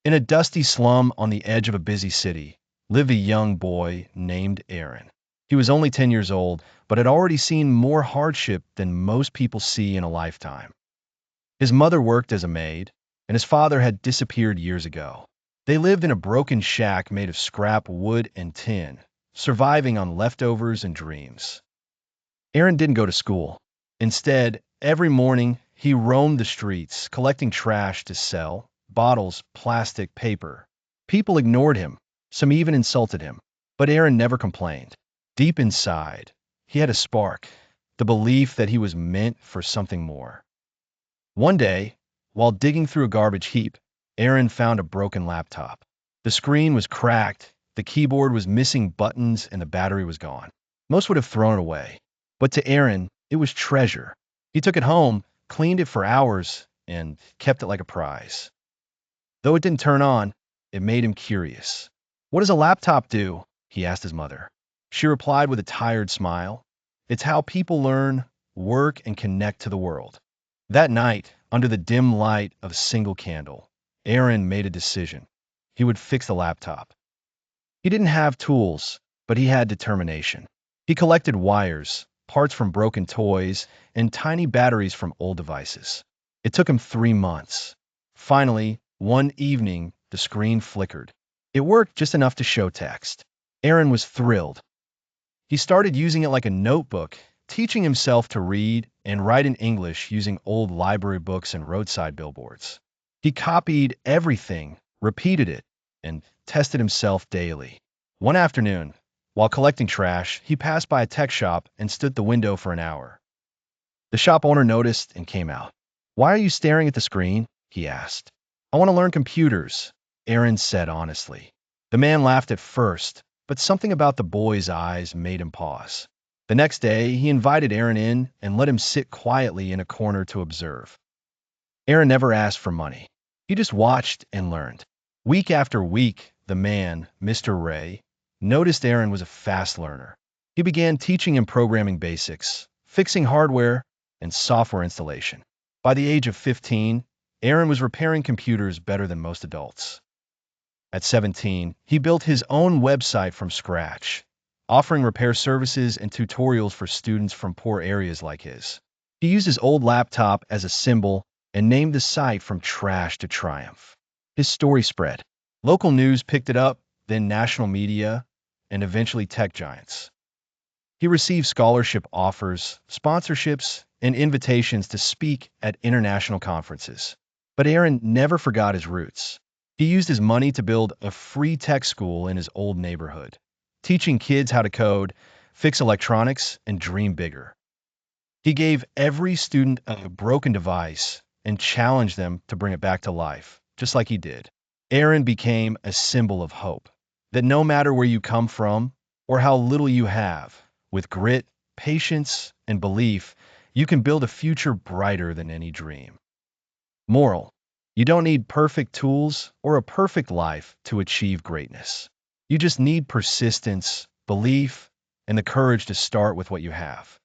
In a dusty slum on the edge of a busy city lived a young boy named Arin. He was only 10 years old, but had already seen more hardship than most people see in a lifetime. His mother worked as a maid, and his father had disappeared years ago. They lived in a broken shack made of scrap wood and tin, surviving on leftovers and dreams. Arin didn't go to school. Instead, every morning he roamed the streets, collecting trash to sell bottles, plastic, paper. People ignored him, some even insulted him. But Arin never complained. Deep inside, he had a spark, the belief that he was meant for something more. One day, while digging through a garbage heap, Arin found a broken laptop. The screen was cracked, the keyboard was missing buttons, and the battery was gone. Most would have thrown it away. But to Arin, it was treasure. He took it home, cleaned it for hours, and kept it like a prize. Though it didn't turn on, it made him curious. "What does a laptop do?" he asked his mother. She replied with a tired smile, "It's how people learn, work, and connect to the world." That night, under the dim light of a single candle, Arin made a decision. He would fix the laptop. He didn't have tools, but he had determination. He collected wires, parts from broken toys, and tiny batteries from old devices. It took him 3 months. Finally, one evening, the screen flickered. It worked just enough to show text. Arin was thrilled. He started using it like a notebook, teaching himself to read and write in English using old library books and roadside billboards. He copied everything, repeated it, and tested himself daily. One afternoon, while collecting trash, he passed by a tech shop and stood at the window for an hour. The shop owner noticed and came out. "Why are you staring at the screen?" he asked. "I want to learn computers," Arin said honestly. The man laughed at first, but something about the boy's eyes made him pause. The next day, he invited Arin in and let him sit quietly in a corner to observe. Arin never asked for money. He just watched and learned. Week after week, the man, Mr. Ray, noticed Arin was a fast learner. He began teaching him programming basics, fixing hardware, and software installation. By the age of 15, Arin was repairing computers better than most adults. At 17, he built his own website from scratch, offering repair services and tutorials for students from poor areas like his. He used his old laptop as a symbol and named the site From Trash to Triumph. His story spread. Local news picked it up, then national media, and eventually tech giants. He received scholarship offers, sponsorships, and invitations to speak at international conferences. But Arin never forgot his roots. He used his money to build a free tech school in his old neighborhood, teaching kids how to code, fix electronics, and dream bigger. He gave every student a broken device and challenged them to bring it back to life, just like he did. Arin became a symbol of hope, that no matter where you come from or how little you have, with grit, patience, and belief, you can build a future brighter than any dream. Moral: you don't need perfect tools or a perfect life to achieve greatness. You just need persistence, belief, and the courage to start with what you have.